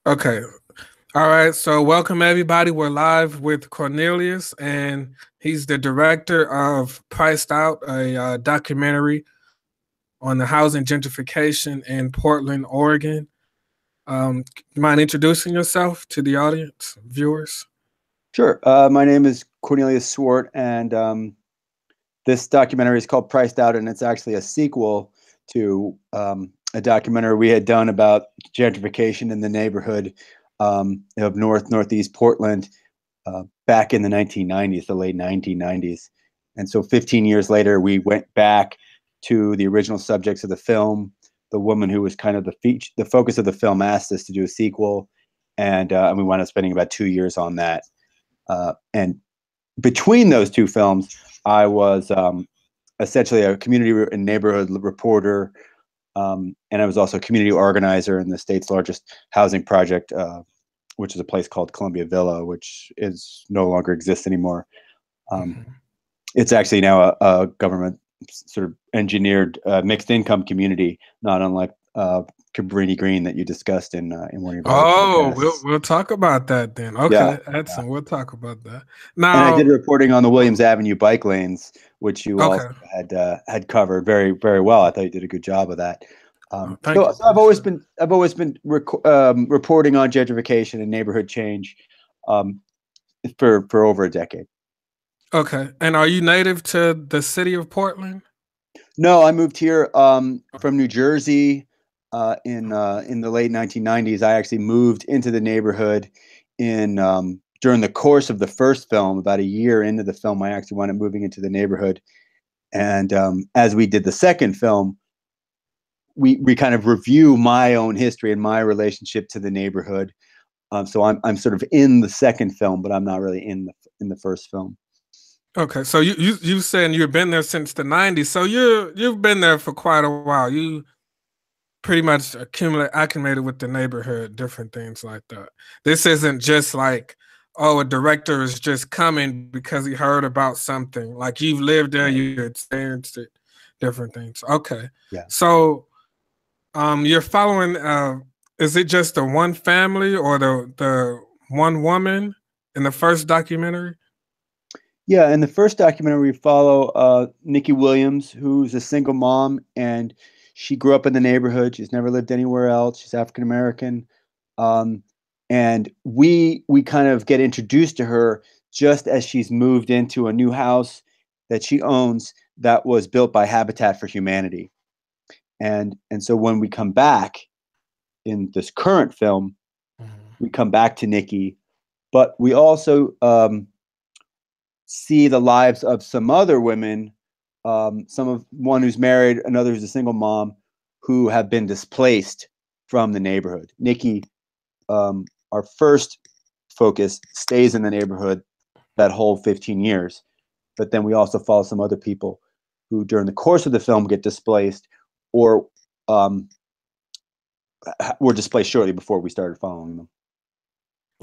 Okay. All right. So, welcome everybody. We're live with Cornelius, and he's the director of Priced Out, a documentary on the housing gentrification in Portland, Oregon. You mind introducing yourself to the audience, viewers? Sure. My name is Cornelius Swart, and this documentary is called Priced Out, and it's actually a sequel to a documentary we had done about gentrification in the neighborhood of Northeast Portland back in the 1990s, the late 1990s. And so 15 years later, we went back to the original subjects of the film. The woman who was kind of the focus of the film asked us to do a sequel, and we wound up spending about 2 years on that. And between those two films, I was essentially a community and neighborhood reporter, and I was also a community organizer in the state's largest housing project, which is a place called Columbia Villa, which is no longer exists anymore. It's actually now a government sort of engineered mixed income community, not unlike Cabrini Green that you discussed in one of your other Oh, podcasts. we'll talk about that then. Yeah, Okay, yeah. excellent. We'll talk about that And I now. did reporting on the Williams Avenue bike lanes, which you also Okay. had covered very, very well. I thought you did a good job of that. Oh, So, thank you. so I've always been reporting on gentrification and neighborhood change um, for over a decade. Okay. And are you native to the city of Portland? No, I moved here from New Jersey in the late 1990s. I actually moved into the neighborhood in during the course of the first film. About a year into the film, I actually wound up moving into the neighborhood. And as we did the second film, we kind of review my own history and my relationship to the neighborhood. So I'm sort of in the second film, but I'm not really in the first film. Okay, so you saying you've been there since the '90s, so you've been there for quite a while. You pretty much acclimated with the neighborhood, different things like that. This isn't just like, oh, a director is just coming because he heard about something. Like you've lived there, Right. you experienced it, different things. Okay, Yeah. so you're following. Is it just the one family or the one woman in the first documentary? Yeah, in the first documentary, we follow Nikki Williams, who's a single mom, and she grew up in the neighborhood. She's never lived anywhere else. She's African American, um, and we kind of get introduced to her just as she's moved into a new house that she owns that was built by Habitat for Humanity. And so when we come back in this current film, Mhm. we come back to Nikki, but we also see the lives of some other women, some of one who's married, another who's a single mom, who have been displaced from the neighborhood. Nikki, our first focus, stays in the neighborhood that whole 15 years, but then we also follow some other people who, during the course of the film, get displaced or were displaced shortly before we started following them.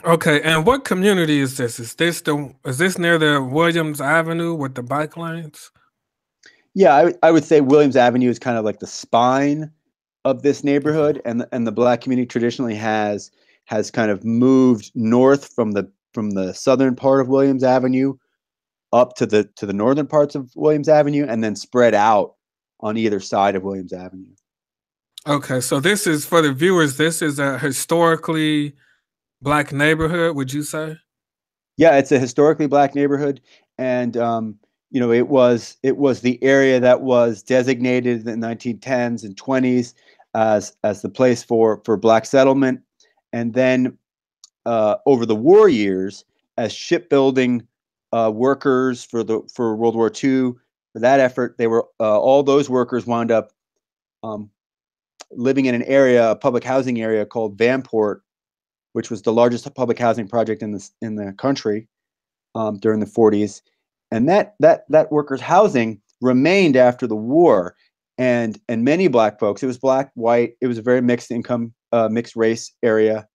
Okay, and what community is this? Is this near the Williams Avenue with the bike lanes? Yeah, I would say Williams Avenue is kind of like the spine of this Okay. neighborhood, and the Black community traditionally has kind of moved north from the southern part of Williams Avenue up to the northern parts of Williams Avenue, and then spread out on either side of Williams Avenue. Okay, so this is for the viewers. This is a historically Black neighborhood. Would you say? Yeah, it's a historically Black neighborhood, and it was the area that was designated in the 1910s and 20s as the place for Black settlement, and then over the war years as shipbuilding workers for World War II. For that effort, they were all those workers wound up um, living in an area, a public housing area called Vanport, which was the largest public housing project in the country during the 40s, and that workers' housing remained after the war, and many Black folks. It was Black, white. It was a very mixed income, mixed race area.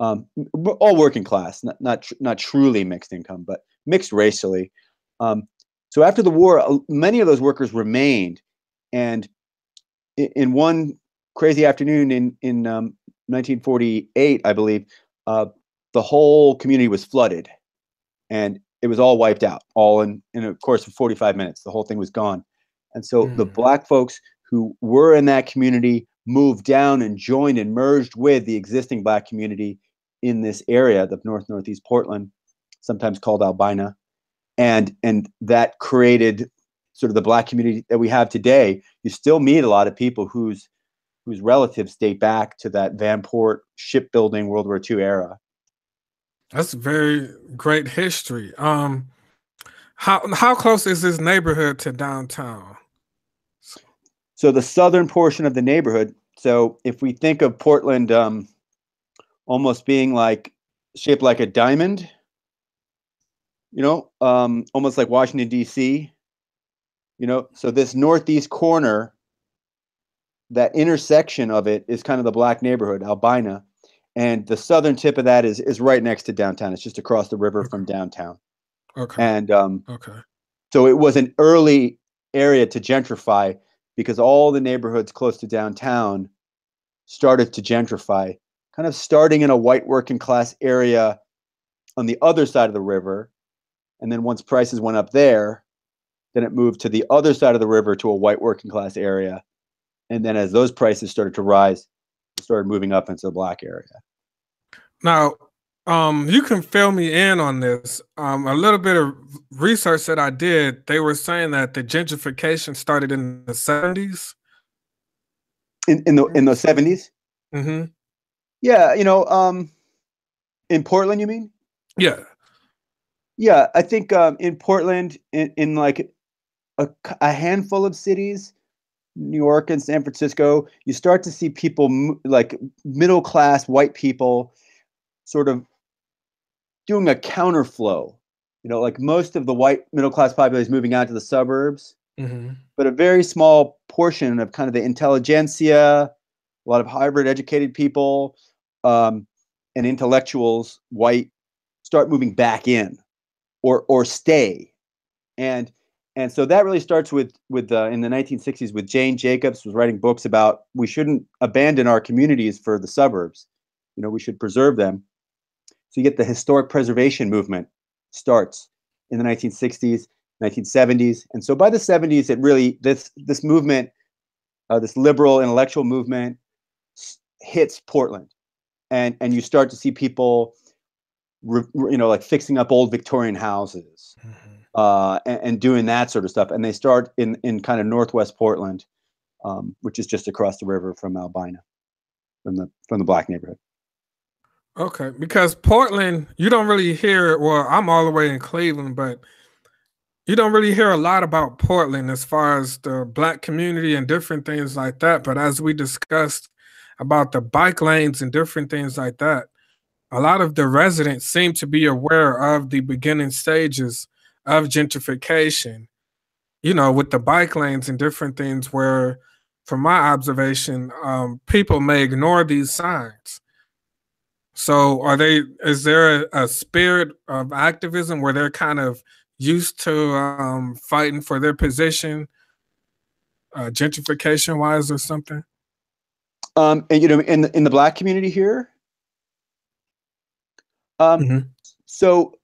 All working class, not truly mixed income, but mixed racially. Um, so after the war, many of those workers remained, and in one crazy afternoon in 1948, I believe, the whole community was flooded, and it was all wiped out, all in a course of 45 minutes. The whole thing was gone. And so the Black folks who were in that community moved down and joined and merged with the existing Black community in this area, the northeast Portland, sometimes called Albina. And that created sort of the Black community that we have today. You still meet a lot of people whose relatives date back to that Vanport shipbuilding World War II era. That's very great history. How close is this neighborhood to downtown? So the southern portion of the neighborhood. So if we think of Portland almost being like shaped like a diamond, almost like Washington, D.C., so this northeast corner, that intersection of it is kind of the Black neighborhood, Albina. And the southern tip of that is right next to downtown. It's just across the river from downtown. Okay. And so it was an early area to gentrify because all the neighborhoods close to downtown started to gentrify, kind of starting in a white working class area on the other side of the river. And then once prices went up there, then it moved to the other side of the river to a white working class area. And then as those prices started to rise, it started moving up into the Black area. Now, you can fill me in on this. A little bit of research that I did, they were saying that the gentrification started in the 70s. In the 70s? Mm-hmm. Yeah, in Portland, you mean? Yeah. Yeah, I think in Portland, in like a handful of cities, New York and San Francisco, you start to see people like middle class white people sort of doing a counterflow. Like most of the white middle class population is moving out to the suburbs, but a very small portion of kind of the intelligentsia, a lot of Harvard educated people, and intellectuals, white, start moving back in or stay. And so that really starts with in the 1960s with Jane Jacobs was writing books about we shouldn't abandon our communities for the suburbs. We should preserve them. So you get the historic preservation movement starts in the 1960s, 1970s. And so by the 70s, it really, this movement, this liberal intellectual movement hits Portland. And you start to see people, like fixing up old Victorian houses. And doing that sort of stuff. And they start in kind of northwest Portland, which is just across the river from Albina, from the Black neighborhood. Okay, because Portland, you don't really hear, well, I'm all the way in Cleveland, but you don't really hear a lot about Portland as far as the Black community and different things like that. But as we discussed about the bike lanes and different things like that, a lot of the residents seem to be aware of the beginning stages of gentrification, with the bike lanes and different things where, from my observation, people may ignore these signs. So is there a spirit of activism where they're kind of used to fighting for their position, gentrification wise or something? And in the Black community here, so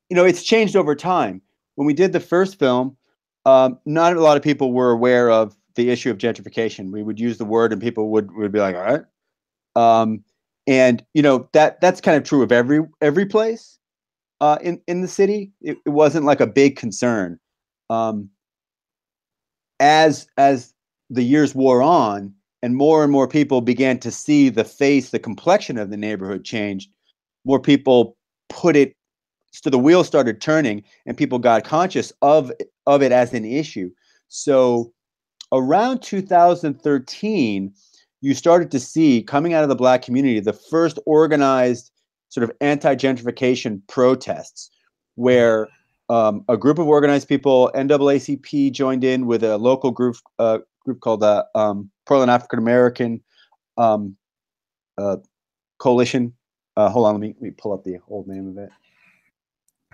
it's changed over time. When we did the first film, not a lot of people were aware of the issue of gentrification. We would use the word, and people would be like, "All right," and that's kind of true of every place in the city. It wasn't like a big concern. As the years wore on, and more people began to see the complexion of the neighborhood changed, more people put it. So the wheel started turning, and people got conscious of it as an issue. So around 2013, you started to see, coming out of the Black community, the first organized sort of anti-gentrification protests, where a group of organized people, NAACP, joined in with a local group called the Portland African American Coalition. Hold on, let me pull up the old name of it.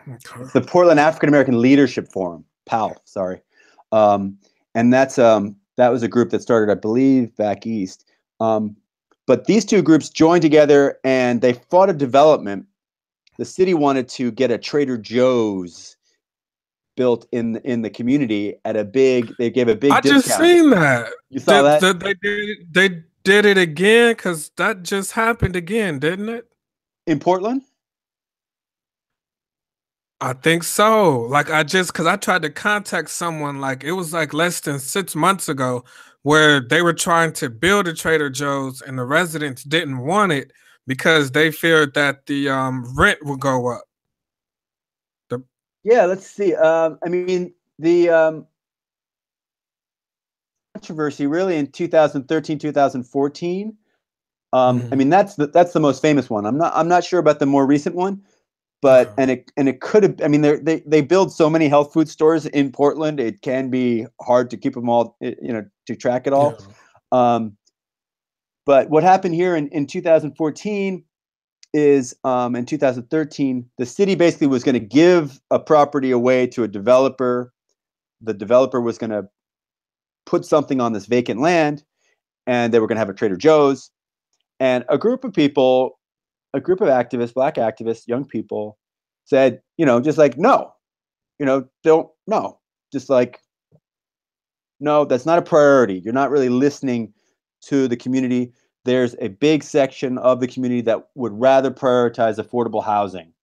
Okay. It's the Portland African American Leadership Forum, PAL. Sorry, and that was a group that started, I believe, back east. But these two groups joined together and they fought a development. The city wanted to get a Trader Joe's built in the community at a big. They gave a big I just discount. seen that. You saw that? They did it again because that just happened again, didn't it? In Portland? I think so. Like because I tried to contact someone like it was like less than 6 months ago where they were trying to build a Trader Joe's and the residents didn't want it because they feared that the rent would go up. Yeah, let's see. I mean, the controversy really in 2013, 2014. I mean, that's the most famous one. I'm not sure about the more recent one, but Okay. and it could have. I mean, they build so many health food stores in Portland. It can be hard to keep them all, to track it Yeah. all. But what happened here in 2014 is in 2013, the city basically was going to give a property away to a developer. The developer was going to put something on this vacant land, and they were going to have a Trader Joe's. And a group of people, a group of activists, black activists, young people, said, just like, no, don't, no, just like, no, that's not a priority. You're not really listening to the community. There's a big section of the community that would rather prioritize affordable housing.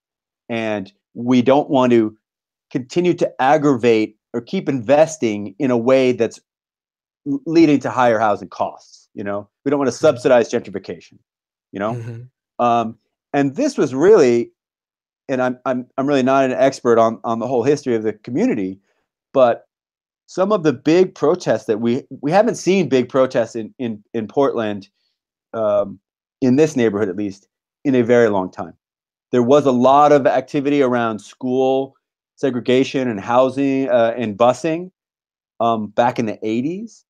And we don't want to continue to aggravate or keep investing in a way that's leading to higher housing costs. We don't want to subsidize gentrification, and this was really, and I'm really not an expert on the whole history of the community, but some of the big protests that we haven't seen big protests in Portland, in this neighborhood at least, in a very long time. There was a lot of activity around school segregation and housing and busing back in the 80s.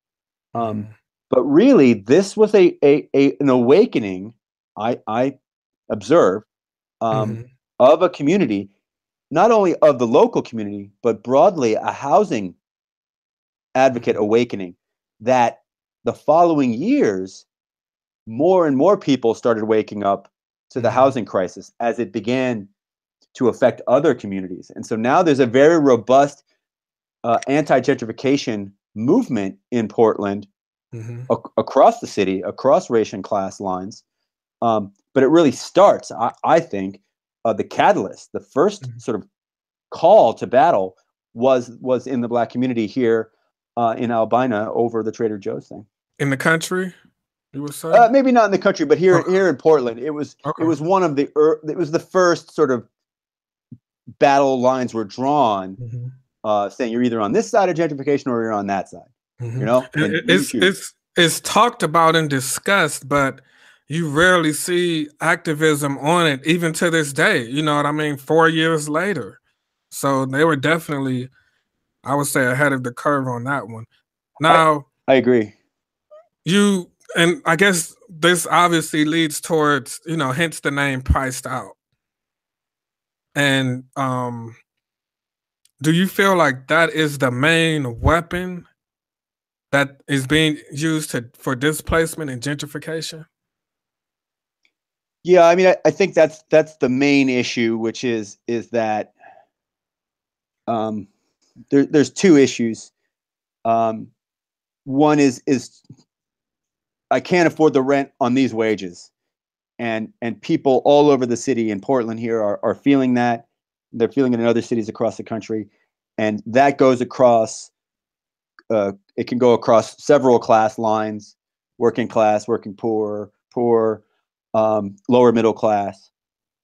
But really, this was an awakening, I observe, of a community, not only of the local community, but broadly a housing advocate awakening, that the following years, more and more people started waking up to the housing crisis as it began to affect other communities. And so now there's a very robust anti-gentrification movement in Portland, across the city, across race and class lines. But it really starts, I think, the catalyst, the first sort of call to battle was in the black community here in Albina over the Trader Joe's thing. In the country, you would say? Maybe not in the country, but here in Portland, it was one of the it was the first sort of battle lines were drawn, saying you're either on this side of gentrification or you're on that side. It's talked about and discussed, but you rarely see activism on it, even to this day. You know what I mean? 4 years later. So they were definitely, I would say, ahead of the curve on that one. Now, I agree. And I guess this obviously leads towards, hence the name Priced Out. And do you feel like that is the main weapon that is being used for displacement and gentrification? Yeah, I mean, I think that's the main issue, which is that there's two issues. One is I can't afford the rent on these wages, and people all over the city in Portland here are feeling that. They're feeling it in other cities across the country, and that goes across. It can go across several class lines: working class, working poor, lower middle class.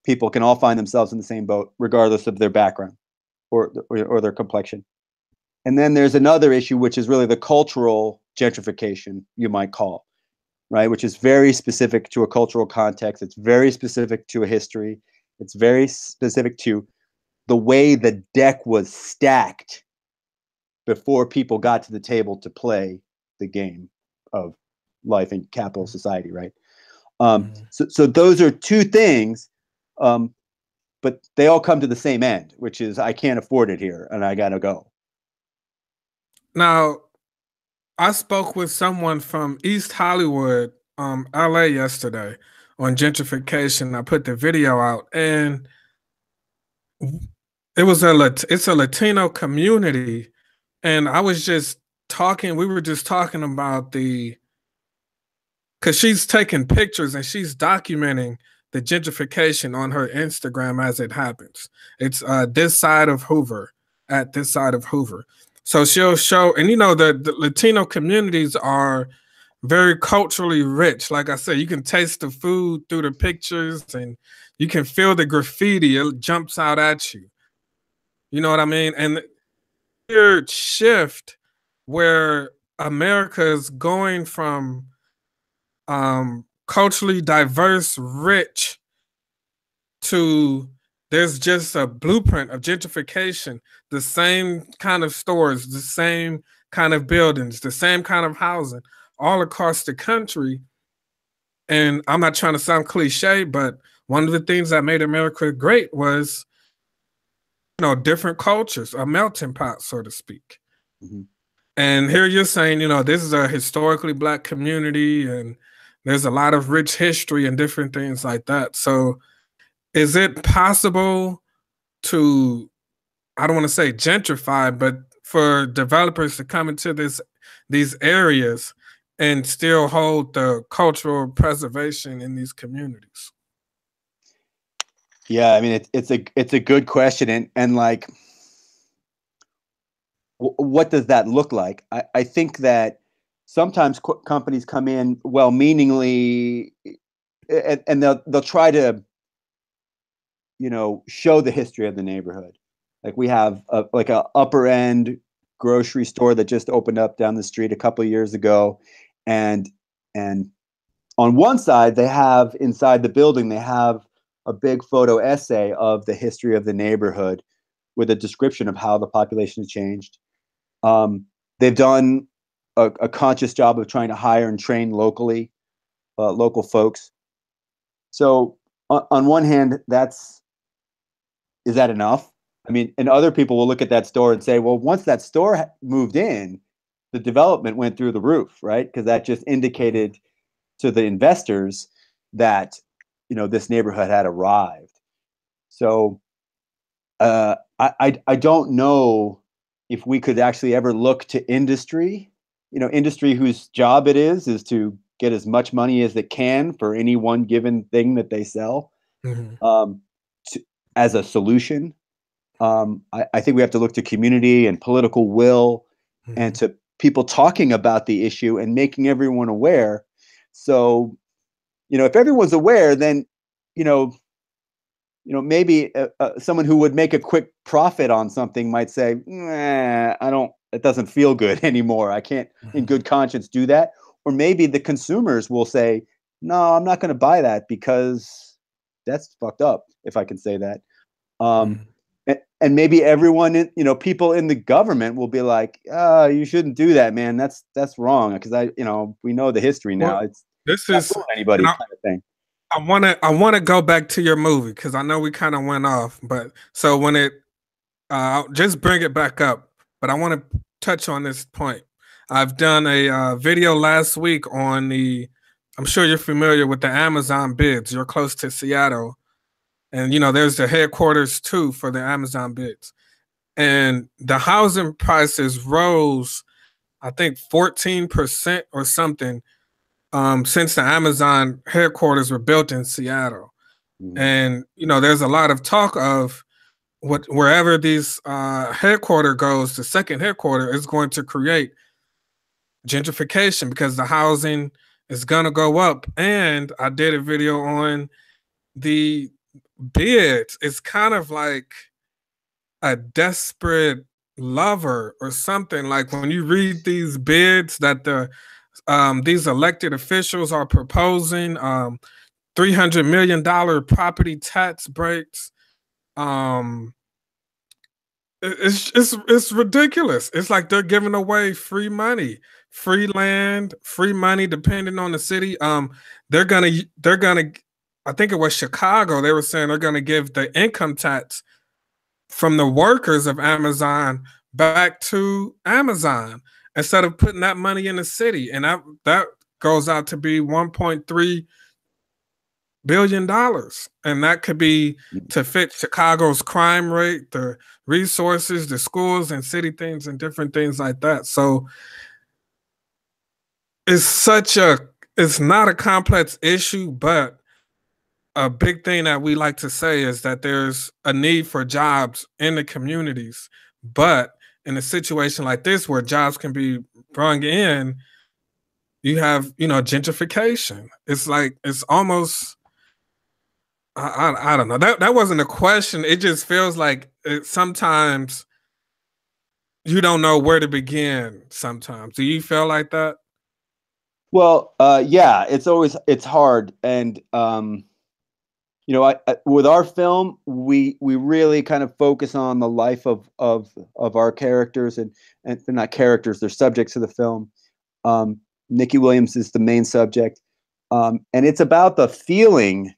People can all find themselves in the same boat, regardless of their background or their complexion. And then there's another issue, which is really the cultural gentrification, you might call, right? Which is very specific to a cultural context. It's very specific to a history. It's very specific to the way the deck was stacked before people got to the table to play the game of life in capital society, right? So those are two things, but they all come to the same end, which is I can't afford it here and I gotta go. Now, I spoke with someone from East Hollywood LA yesterday on gentrification. I put the video out, and it's a Latino community, and I was just talking. We were just talking about because she's taking pictures and she's documenting the gentrification on her Instagram as it happens. It's this side of Hoover, at this side of Hoover. So she'll show, and the Latino communities are very culturally rich. Like I said, you can taste the food through the pictures, and you can feel the graffiti. It jumps out at you. You know what I mean? And weird shift where America is going from culturally diverse, rich, to there's just a blueprint of gentrification, the same kind of stores, the same kind of buildings, the same kind of housing all across the country. And I'm not trying to sound cliche, but one of the things that made America great was, different cultures, a melting pot, so to speak. Mm-hmm. And here you're saying, this is a historically Black community, and there's a lot of rich history and different things like that. So is it possible to, I don't want to say gentrify, but for developers to come into these areas and still hold the cultural preservation in these communities? Yeah, I mean, it's a good question, and like, what does that look like? I think that sometimes companies come in well-meaningly, and they'll try to, show the history of the neighborhood. Like we have a upper end grocery store that just opened up down the street a couple of years ago, and on one side they have, inside the building, they have a big photo essay of the history of the neighborhood with a description of how the population has changed. They've done a conscious job of trying to hire and train local folks. So on one hand, is that enough? I mean, and other people will look at that store and say, well, once that store moved in, the development went through the roof, right? Because that just indicated to the investors that, this neighborhood had arrived. So I don't know if we could actually ever look to industry, industry whose job it is to get as much money as it can for any one given thing that they sell, mm-hmm. As a solution. I think we have to look to community and political will, mm-hmm. and to people talking about the issue and making everyone aware. So, if everyone's aware, then, maybe someone who would make a quick profit on something might say, it doesn't feel good anymore. I can't in good conscience do that. Or maybe the consumers will say, no, I'm not going to buy that because that's fucked up, if I can say that. And maybe everyone, people in the government will be like, you shouldn't do that, man. That's wrong. Because we know the history now. Well, it's this is anybody kind of thing. I want to go back to your movie because I know we kind of went off, but so when I'll just bring it back up. But I want to touch on this point. I've done a video last week on I'm sure you're familiar with the Amazon bids. You're close to Seattle. And, there's the headquarters too for the Amazon bids. And the housing prices rose, I think 14% or something, since the Amazon headquarters were built in Seattle. Mm-hmm. And, there's a lot of talk of wherever these headquarters goes, the second headquarters is going to create gentrification because the housing is going to go up. And I did a video on the bids. It's kind of like a desperate lover or something. Like when you read these bids that these elected officials are proposing, $300 million property tax breaks. It's ridiculous. It's like they're giving away free money, free land, free money, depending on the city. They're gonna. I think it was Chicago. They were saying they're gonna give the income tax from the workers of Amazon back to Amazon instead of putting that money in the city. And that goes out to be $1.3 billion. And that could be to fit Chicago's crime rate, the resources, the schools and city things and different things like that. So it's not a complex issue, but a big thing that we like to say is that there's a need for jobs in the communities. But in a situation like this where jobs can be brought in, you have, gentrification. It's like, it's almost, I don't know. That wasn't a question. It just feels like sometimes you don't know where to begin sometimes. Do you feel like that? Well, yeah, it's hard. And, with our film, we really kind of focus on the life of our characters, and they're not characters, they're subjects of the film. Nikki Williams is the main subject. And it's about the feeling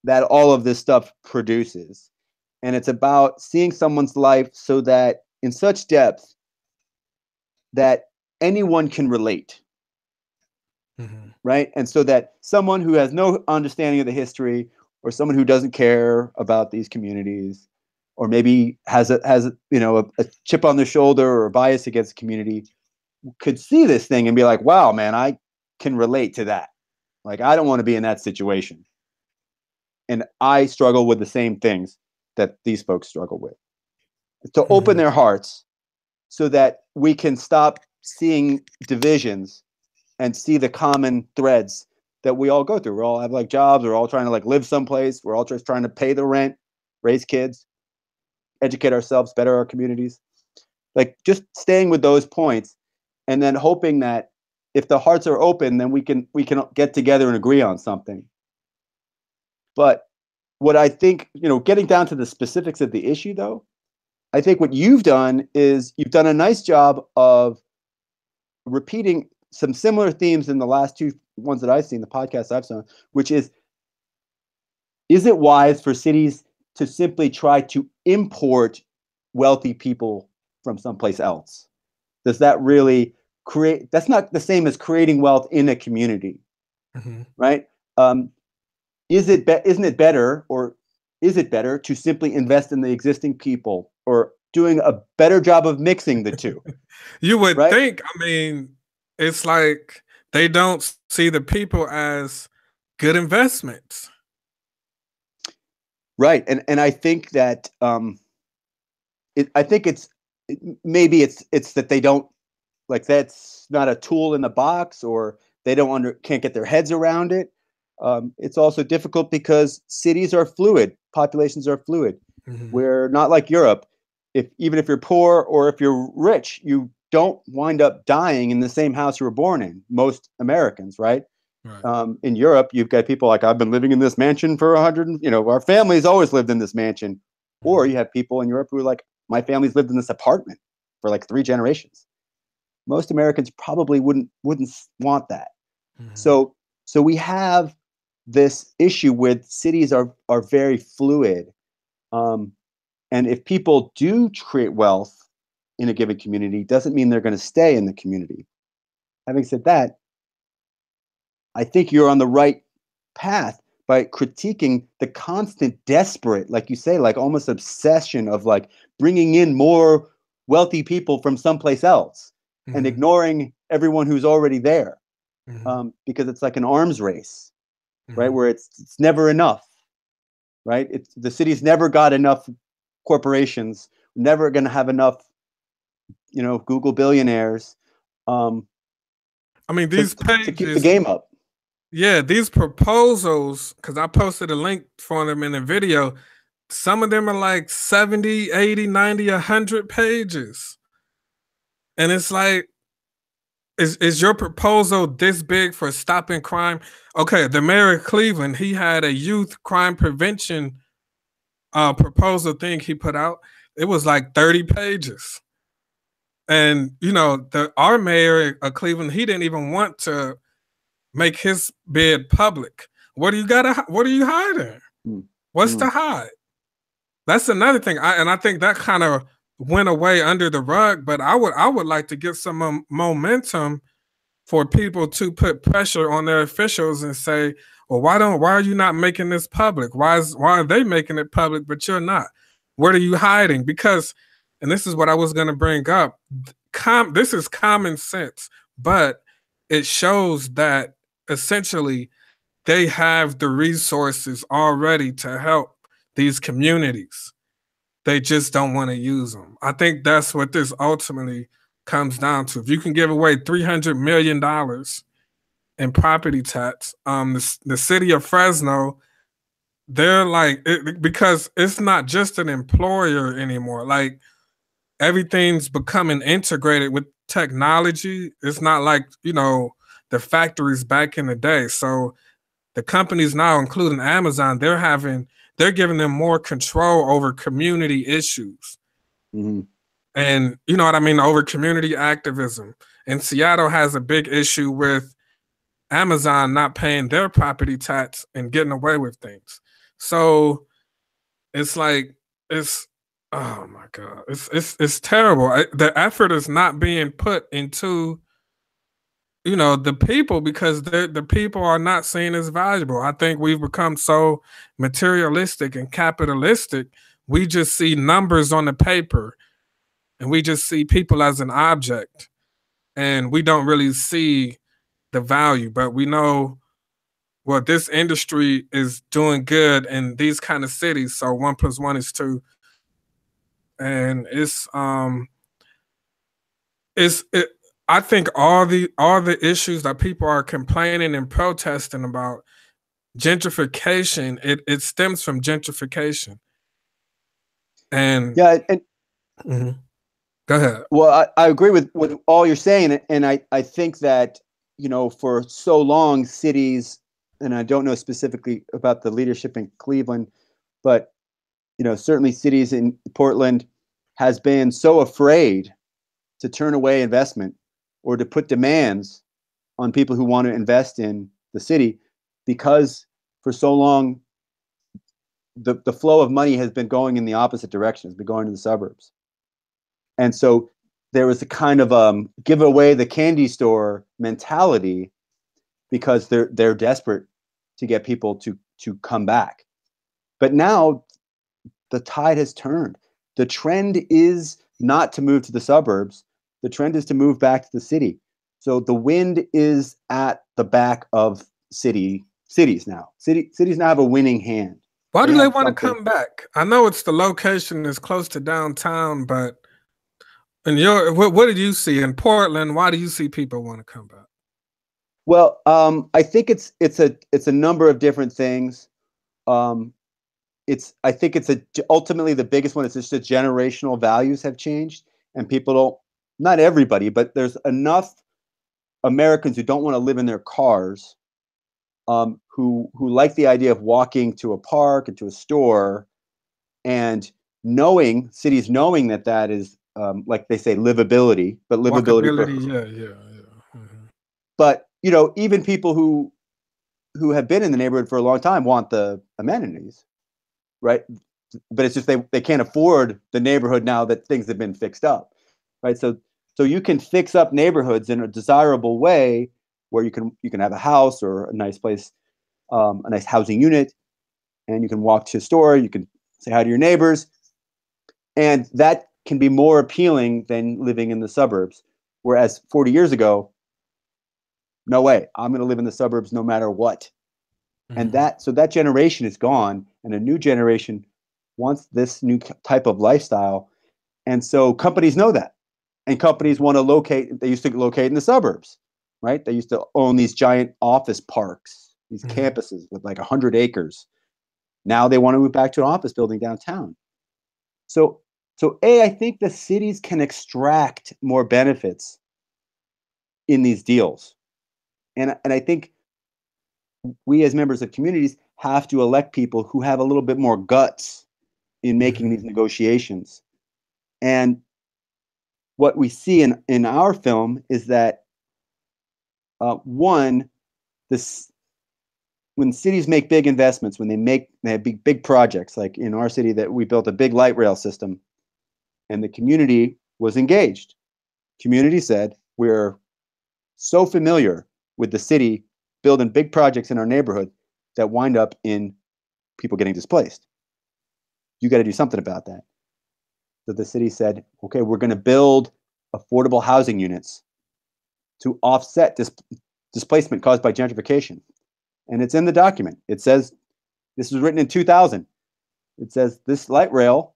that all of this stuff produces. And it's about seeing someone's life so that in such depth that anyone can relate. Mm-hmm. Right? And so that someone who has no understanding of the history, or someone who doesn't care about these communities, or maybe has a chip on their shoulder or a bias against the community, could see this thing and be like, wow, man, I can relate to that. Like, I don't want to be in that situation. And I struggle with the same things that these folks struggle with. To open their hearts so that we can stop seeing divisions and see the common threads that we all go through. We all have like jobs. We're all trying to like live someplace. We're all just trying to pay the rent, raise kids, educate ourselves, better our communities. Like, just staying with those points, and then hoping that if the hearts are open, then we can get together and agree on something. But what I think, getting down to the specifics of the issue, though, I think what you've done is you've done a nice job of repeating some similar themes in the last two ones that I've seen, the podcasts I've done, which is it wise for cities to simply try to import wealthy people from someplace else? Does that really that's not the same as creating wealth in a community, right? Isn't it better, or is it better to simply invest in the existing people, or doing a better job of mixing the two? You would think. I mean, it's like they don't see the people as good investments. Right. And I think that maybe it's that they don't, like, that's not a tool in the box, or they can't get their heads around it. It's also difficult because cities are fluid, populations are fluid. We're not like Europe. Even if you're poor or if you're rich, you don't wind up dying in the same house you were born in. Most Americans, right? In Europe, you've got people like, I've been living in this mansion for 100, our family's always lived in this mansion. Or you have people in Europe who are like, my family's lived in this apartment for like 3 generations. Most Americans probably wouldn't want that. So we have this issue with cities are very fluid. And if people do create wealth in a given community, doesn't mean they're going to stay in the community. Having said that, I think you're on the right path by critiquing the constant desperate, like you say, like almost obsession of like bringing in more wealthy people from someplace else and ignoring everyone who's already there, because it's like an arms race, right? Where it's never enough, right? The city's never got enough corporations, never going to have enough, Google billionaires. I mean, these pages to keep the game up. Yeah, these proposals, because I posted a link for them in the video, some of them are like 70, 80, 90, 100 pages. And it's like, is your proposal this big for stopping crime? Okay, the mayor of Cleveland, he had a youth crime prevention proposal thing he put out. It was like 30 pages. And, our mayor of Cleveland, he didn't even want to make his bid public. What are you hiding? What's to hide? That's another thing. I think that kind of went away under the rug, but I would like to get some momentum for people to put pressure on their officials and say, well, why are you not making this public? Why are they making it public, but you're not? What are you hiding? Because, and this is what I was going to bring up, this is common sense, but it shows that essentially they have the resources already to help these communities. They just don't want to use them. I think that's what this ultimately comes down to. If you can give away $300 million in property tax, the city of Fresno, they're like, because it's not just an employer anymore. Like, everything's becoming integrated with technology. It's not like, the factories back in the day. So the companies now, including Amazon, they're giving them more control over community issues. Mm-hmm. And you know what I mean, over community activism. And Seattle has a big issue with Amazon not paying their property tax and getting away with things. So it's like, oh my God, it's terrible. The effort is not being put into, the people, because the people are not seen as valuable. I think we've become so materialistic and capitalistic. We just see numbers on the paper and we just see people as an object, and we don't really see the value. But we know, well, this industry is doing good in these kind of cities, so 1 + 1 is 2. And I think all the issues that people are complaining and protesting about, gentrification, it stems from gentrification. And yeah, and mm-hmm. Go ahead. Well, I agree with all you're saying, and I think that, for so long cities, and I don't know specifically about the leadership in Cleveland, but certainly cities in Portland has been so afraid to turn away investment or to put demands on people who want to invest in the city, because for so long the flow of money has been going in the opposite direction. It's been going to the suburbs. And so there was a kind of give away the candy store mentality, because they're desperate to get people to come back. But now the tide has turned. The trend is not to move to the suburbs. The trend is to move back to the city. So the wind is at the back of cities now. Cities now have a winning hand. Why do they want to come back? I know it's the location is close to downtown, but what did you see in Portland? Why do you see people want to come back? Well, I think it's a number of different things. I think ultimately the biggest one is just that generational values have changed, and people don't. Not everybody, but there's enough Americans who don't want to live in their cars, who like the idea of walking to a park and to a store, and cities knowing that is, like they say, livability, but livability. Yeah. Mm-hmm. But even people who have been in the neighborhood for a long time want the amenities, right? But it's just they can't afford the neighborhood now that things have been fixed up, right? So you can fix up neighborhoods in a desirable way where you can have a house or a nice place, a nice housing unit, and you can walk to a store, you can say hi to your neighbors, and that can be more appealing than living in the suburbs. Whereas 40 years ago, no way, I'm going to live in the suburbs no matter what. Mm-hmm. And that generation is gone, and a new generation wants this new type of lifestyle. And so companies know that, and companies want to locate. They used to locate in the suburbs, right? They used to own these giant office parks, these mm-hmm. campuses with like 100 acres. Now they want to move back to an office building downtown. So I think the cities can extract more benefits in these deals. And I think we as members of communities have to elect people who have a little bit more guts in making these negotiations. And what we see in our film is that, when cities make big investments, when they have big projects, like in our city that we built a big light rail system, and the community was engaged. Community said, we're so familiar with the city building big projects in our neighborhood that wind up in people getting displaced. You got to do something about that. So the city said, okay, we're going to build affordable housing units to offset displacement caused by gentrification. And it's in the document. It says, this was written in 2000. It says this light rail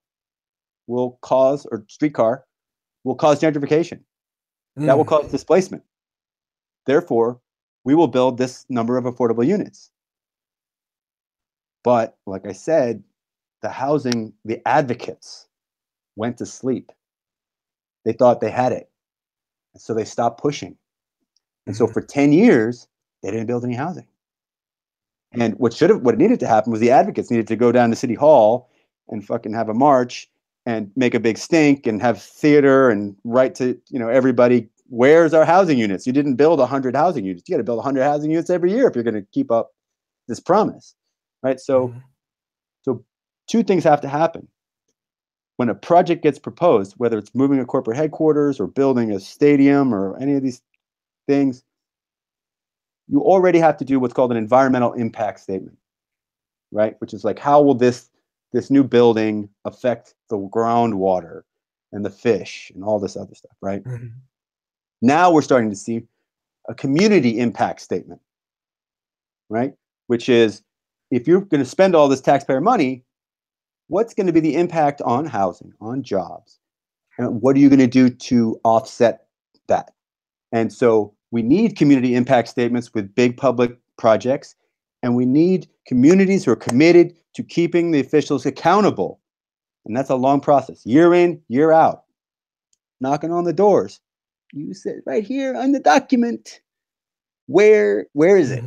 will cause, or streetcar will cause gentrification. That will cause displacement. Therefore, we will build this number of affordable units. But like I said, the advocates went to sleep. They thought they had it. And so they stopped pushing. And so for 10 years, they didn't build any housing. And what needed to happen was the advocates needed to go down to City Hall and fucking have a march and make a big stink and have theater and write to, everybody, where's our housing units? You didn't build 100 housing units. You got to build 100 housing units every year if you're going to keep up this promise, right? So two things have to happen. When a project gets proposed, whether it's moving a corporate headquarters or building a stadium or any of these things, you already have to do what's called an environmental impact statement, right? Which is like, how will this new building affect the groundwater and the fish and all this other stuff, right? Now we're starting to see a community impact statement, right? Which is, if you're going to spend all this taxpayer money, what's going to be the impact on housing, on jobs? And what are you going to do to offset that? And so we need community impact statements with big public projects, and we need communities who are committed to keeping the officials accountable. And that's a long process, year in, year out, knocking on the doors. You said right here on the document, where is it?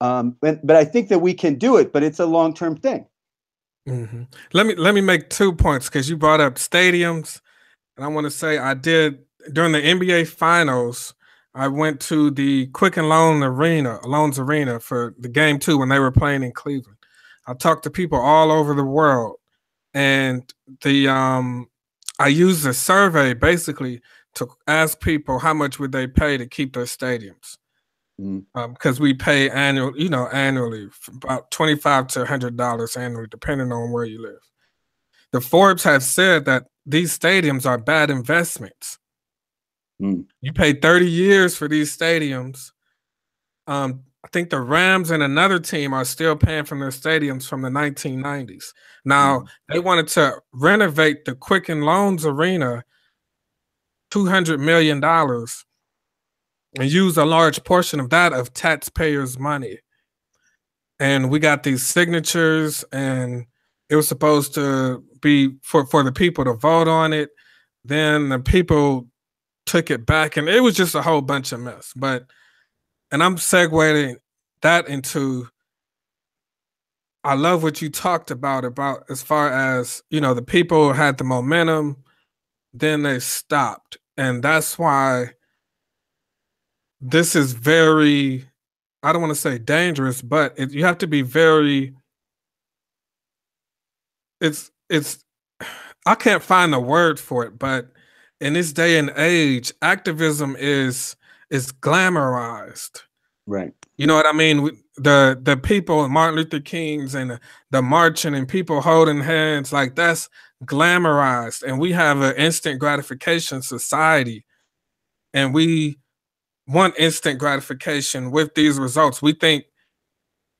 But I think that we can do it, but it's a long-term thing. Let me make 2 points, because you brought up stadiums, and I want to say I did during the NBA Finals. I went to the Quicken Loans Arena for the game 2 when they were playing in Cleveland. I talked to people all over the world, and I used a survey basically to ask people how much would they pay to keep their stadiums, because we pay annually about $25 to $100 annually, depending on where you live. The Forbes have said that these stadiums are bad investments. You pay 30 years for these stadiums. I think the Rams and another team are still paying for their stadiums from the 1990s. Now, they wanted to renovate the Quicken Loans Arena, $200 million, and use a large portion of that of taxpayers' money. And we got these signatures, and it was supposed to be for the people to vote on it. Then the people took it back, and it was just a whole bunch of mess. And I'm segueing that into, I love what you talked about as far as, the people had the momentum, then they stopped. And that's why this is very, I don't want to say dangerous, but you have to be very, I can't find the word for it, but in this day and age, activism is glamorized. Right. You know what I mean? The people, Martin Luther King's and the marching and people holding hands, like, that's glamorized. And we have an instant gratification society, and we want instant gratification with these results. We think,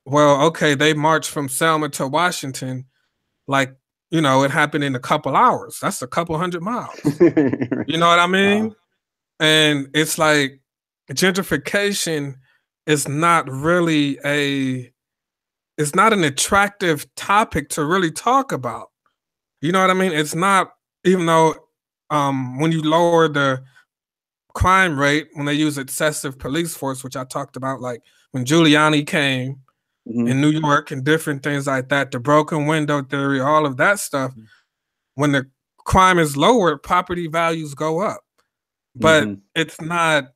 well, okay, they marched from Selma to Washington, like, it happened in a couple hours. That's a couple 100 miles. You know what I mean? And it's like, gentrification is not really it's not an attractive topic to really talk about. You know what I mean? It's not, even though when you lower the crime rate, when they use excessive police force, which I talked about, like when Giuliani came in New York and different things like that, the broken window theory, all of that stuff, when the crime is lower, property values go up. But it's not,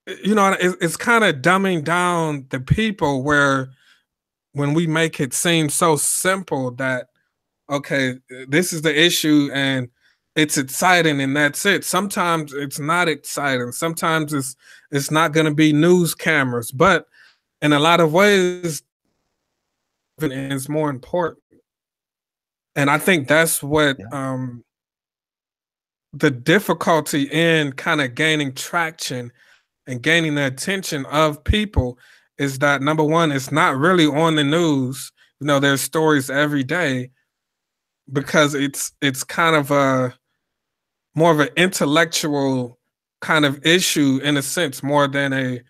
it's kind of dumbing down the people, where when we make it seem so simple that, okay, this is the issue, and it's exciting and that's it. Sometimes it's not exciting. Sometimes it's not going to be news cameras, but in a lot of ways, it's more important. And I think that's what Yeah. the difficulty in kind of gaining traction and gaining the attention of people is that number one, it's not really on the news. You know, there's stories every day because it's kind of a more of an intellectual kind of issue in a sense more than a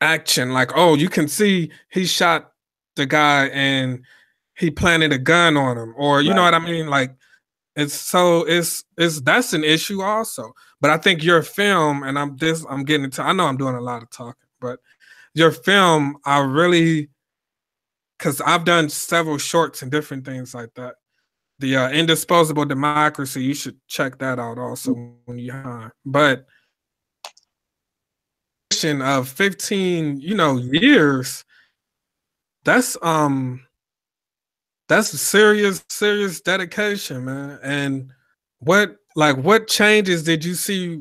action. Like, oh, you can see he shot the guy and he planted a gun on him, or you know Right. what I mean? Like, it's that's an issue also. But I think your film, and I'm getting into, I know I'm doing a lot of talking, but your film, I really, because I've done several shorts and different things like that. The Indisposable Democracy, you should check that out also when you have time. But of 15, years, that's that's serious dedication, man. And what changes did you see?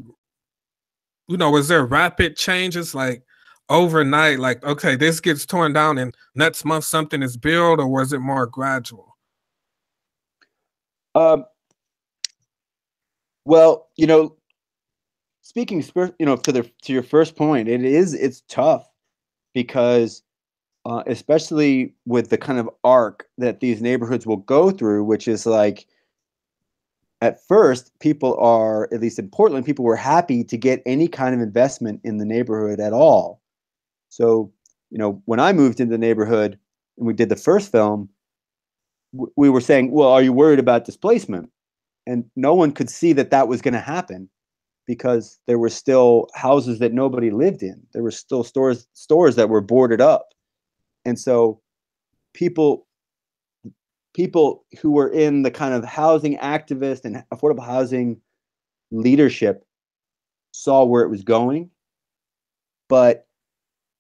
Was there rapid changes like overnight? Like, okay, this gets torn down and next month something is built, or was it more gradual? Well, speaking, to your first point, it's tough because, especially with the kind of arc that these neighborhoods will go through, which is like, at first, people are, at least in Portland, people were happy to get any kind of investment in the neighborhood at all. So, when I moved into the neighborhood and we did the first film, we were saying, well, are you worried about displacement? And no one could see that that was going to happen because there were still houses that nobody lived in. There were still stores that were boarded up. And so people who were in the kind of housing activist and affordable housing leadership saw where it was going. But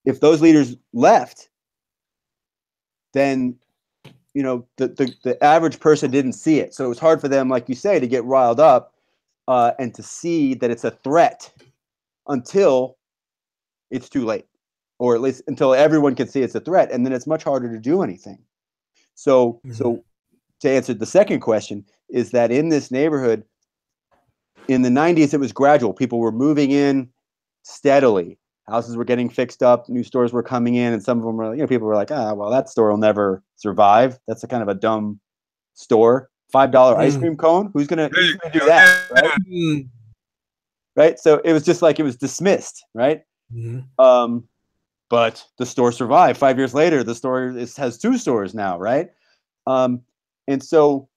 if those leaders left, then the average person didn't see it. So it was hard for them, like you say, to get riled up and to see that it's a threat until it's too late, or at least until everyone can see it's a threat, and then it's much harder to do anything. So to answer the second question, is that in this neighborhood, in the 90s, it was gradual. People were moving in steadily. Houses were getting fixed up, new stores were coming in, and some of them were, people were like, well, that store will never survive. That's a kind of a dumb store. $5 ice cream cone. Who's gonna do that? Right? Right. So it was just like it was dismissed. Right. But the store survived. 5 years later, the store has 2 stores now. Right. And so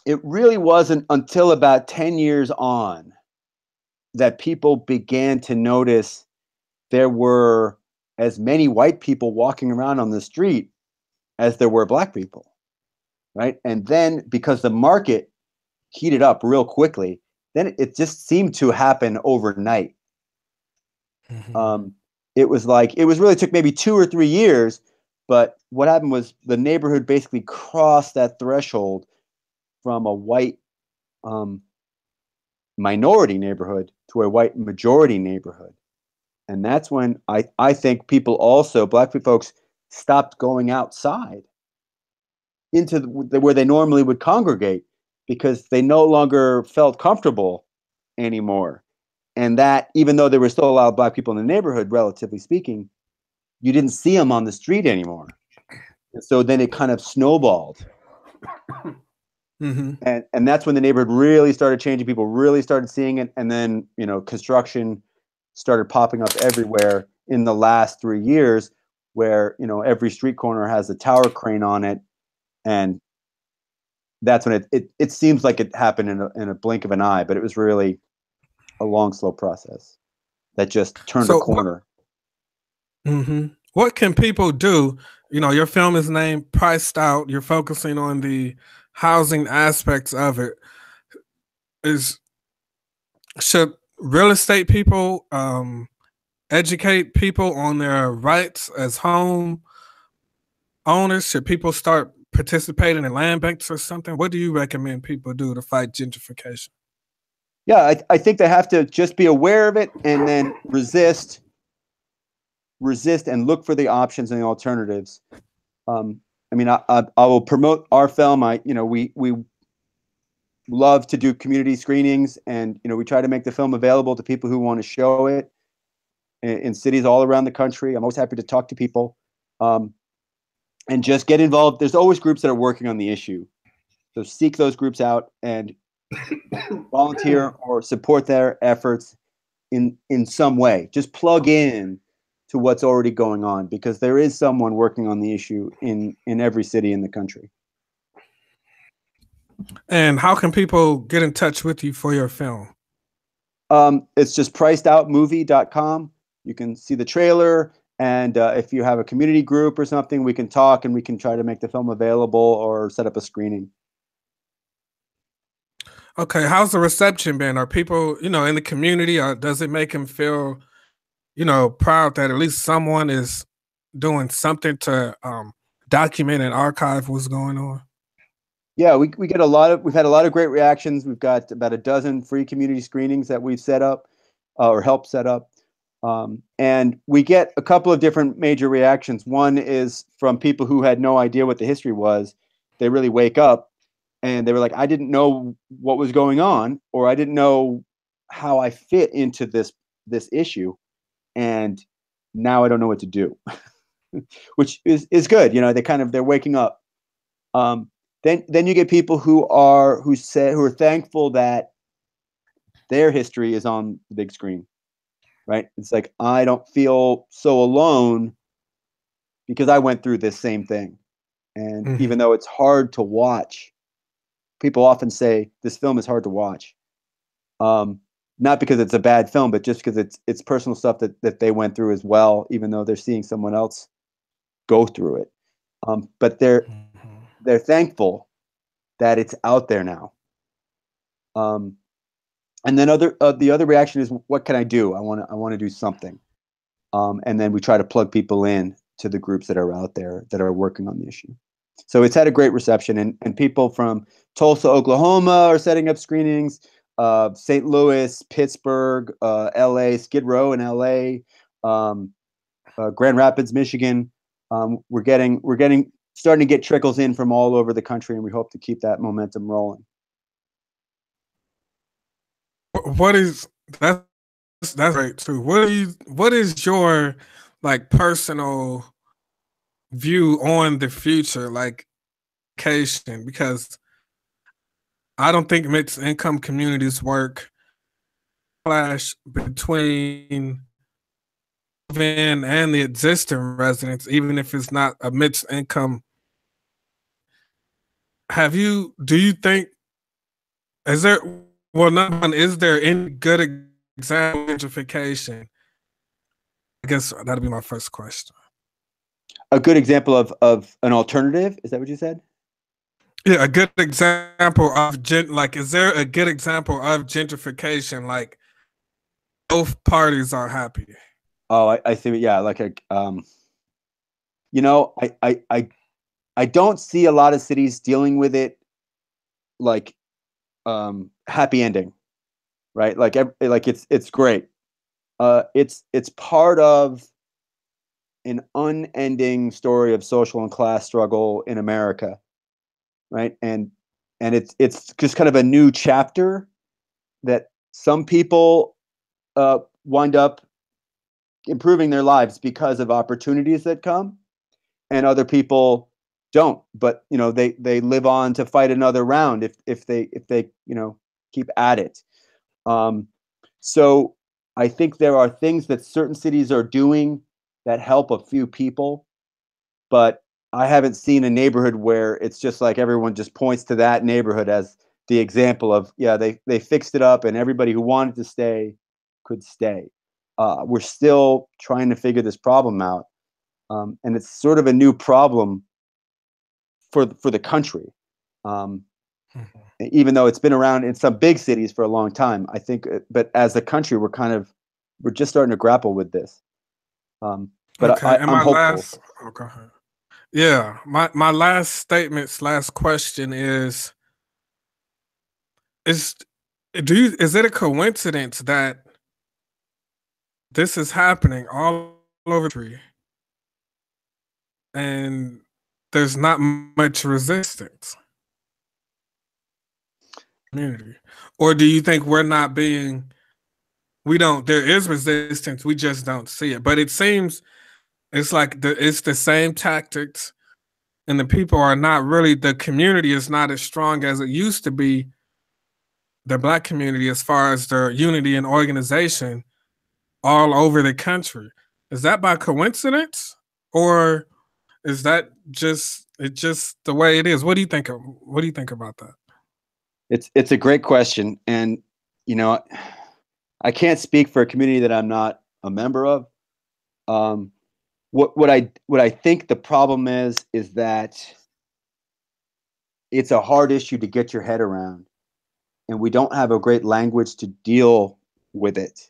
it really wasn't until about 10 years on that people began to notice there were as many white people walking around on the street as there were black people, right? And then because the market heated up real quickly, then it just seemed to happen overnight. It really took maybe 2 or 3 years, but what happened was the neighborhood basically crossed that threshold from a white minority neighborhood to a white majority neighborhood. And that's when I think people also, black folks, stopped going outside into where they normally would congregate because they no longer felt comfortable anymore. And that, even though there were still a lot of black people in the neighborhood, relatively speaking, you didn't see them on the street anymore. And so then it kind of snowballed. And that's when the neighborhood really started changing. People really started seeing it. And then, construction started popping up everywhere in the last 3 years where, every street corner has a tower crane on it. And that's when it seems like it happened in a blink of an eye, but it was really a long, slow process that just turned a corner. What can people do? Your film is named Priced Out. You're focusing on the housing aspects of it. Should real estate people educate people on their rights as home owners? Should people start participating in land banks or something? What do you recommend people do to fight gentrification? Yeah, I think they have to just be aware of it and then resist and look for the options and the alternatives. I mean, I will promote our film. We love to do community screenings, and we try to make the film available to people who want to show it in cities all around the country. I'm always happy to talk to people, and just get involved. There's always groups that are working on the issue, so seek those groups out and volunteer or support their efforts in some way. Just plug in to what's already going on, because there is someone working on the issue in every city in the country. And how can people get in touch with you for your film? It's just pricedOutmovie.com. You can see the trailer, and if you have a community group or something, we can talk and we can try to make the film available or set up a screening. Okay, how's the reception been? Are people, in the community, or does it make them feel, proud that at least someone is doing something to document and archive what's going on? Yeah, we've had a lot of great reactions. We've got about a dozen free community screenings that we've set up or helped set up. And we get a couple of different major reactions. One is from people who had no idea what the history was. They really wake up and they were like, I didn't know what was going on, or I didn't know how I fit into this issue. And now I don't know what to do, which is good. They're waking up. Then you get people who are thankful that their history is on the big screen, right? It's like, I don't feel so alone because I went through this same thing. And even though it's hard to watch, people often say this film is hard to watch. Not because it's a bad film, but just because it's personal stuff that they went through as well, even though they're seeing someone else go through it. But they're thankful that it's out there now. And then the other reaction is, what can I do? I want to do something. And then we try to plug people in to the groups that are out there that are working on the issue. So it's had a great reception, and people from Tulsa, Oklahoma are setting up screenings, St. Louis, Pittsburgh, LA, Skid Row in LA, Grand Rapids, Michigan. We're starting to get trickles in from all over the country, and we hope to keep that momentum rolling. That's great too. What is your personal view on the future, because I don't think mixed income communities work. Clash between and the existing residents, even if it's not a mixed income. Do you think, is there any good example of gentrification? I guess that'd be my first question. A good example of an alternative? Is that what you said? Yeah, a good example of is there a good example of gentrification? Like both parties are happy. Oh, I see. Yeah, I don't see a lot of cities dealing with it like happy ending, right? It's great. It's part of an unending story of social and class struggle in America, right? And it's just kind of a new chapter that some people wind up improving their lives because of opportunities that come, and other people don't. But they live on to fight another round if they keep at it. So I think there are things that certain cities are doing that help a few people, but I haven't seen a neighborhood where it's just like everyone just points to that neighborhood as the example of, yeah, they fixed it up and everybody who wanted to stay could stay. We're still trying to figure this problem out. And it's sort of a new problem for the country. Even though it's been around in some big cities for a long time, I think, but as a country, we're just starting to grapple with this. But okay, I'm hopeful. go ahead. Yeah, my last statement, last question is is it a coincidence that this is happening all over the country and there's not much resistance community? Or do you think we don't, there is resistance, we just don't see it. But it seems it's like it's the same tactics, and the people are not really, the community is not as strong as it used to be, the Black community, as far as their unity and organization all over the country. Is that by coincidence, or is that just the way it is? What do you think about that? It's a great question, and you know, I can't speak for a community that I'm not a member of. What I think the problem is that it's a hard issue to get your head around, and we don't have a great language to deal with it,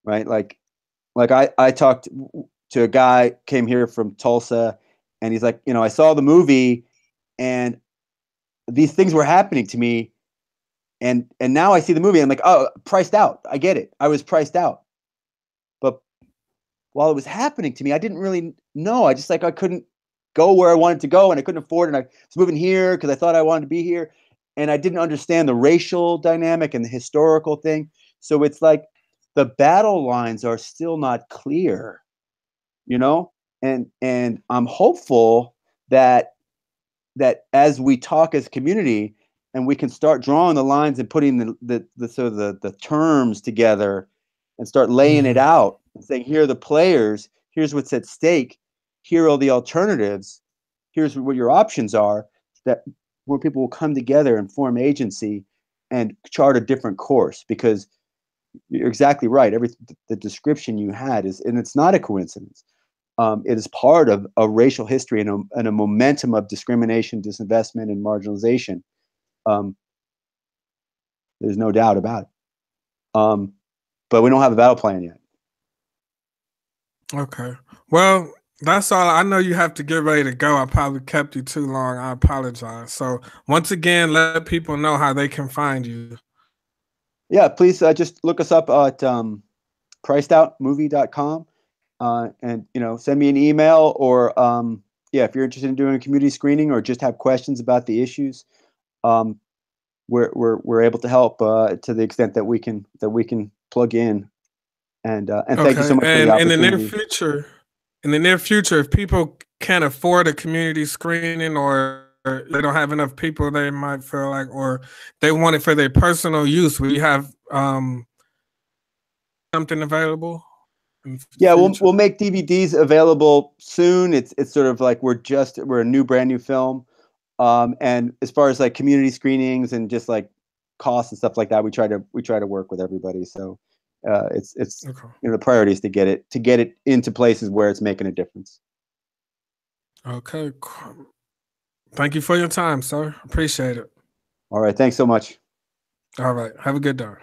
right? Like I talked to a guy, came here from Tulsa, and he's like, I saw the movie, and these things were happening to me, and now I see the movie, and I'm like, oh, priced out. I get it. I was priced out. But while it was happening to me, I didn't really know. I just I couldn't go where I wanted to go, and I couldn't afford it. And I was moving here because I thought I wanted to be here, and I didn't understand the racial dynamic and the historical thing. So it's like the battle lines are still not clear, and I'm hopeful that as we talk as a community, and we can start drawing the lines and putting the sort of the terms together and start laying it out and saying, here are the players, here's what's at stake, here are the alternatives, here's what your options are, that where people will come together and form agency and chart a different course. Because you're exactly right. The description you had and it's not a coincidence. It is part of a racial history and a momentum of discrimination, disinvestment, and marginalization. There's no doubt about it. But we don't have a battle plan yet. Okay. Well, that's all. I know you have to get ready to go. I probably kept you too long. I apologize. So once again, let people know how they can find you. Yeah, please just look us up at pricedOutmovie.com, and send me an email, or if you're interested in doing a community screening or just have questions about the issues, we're able to help to the extent that we can plug in. And thank you so much for the opportunity. In the near future, if people can't afford a community screening, or they don't have enough people, they might feel like, or they want it for their personal use, we have something available. Yeah, we'll make DVDs available soon. It's sort of like we're a brand new film. And as far as like community screenings and just like costs and stuff like that, we try to work with everybody. So it's okay. The priority is to get it into places where it's making a difference. Okay. Thank you for your time, sir. Appreciate it. All right. Thanks so much. All right. Have a good day.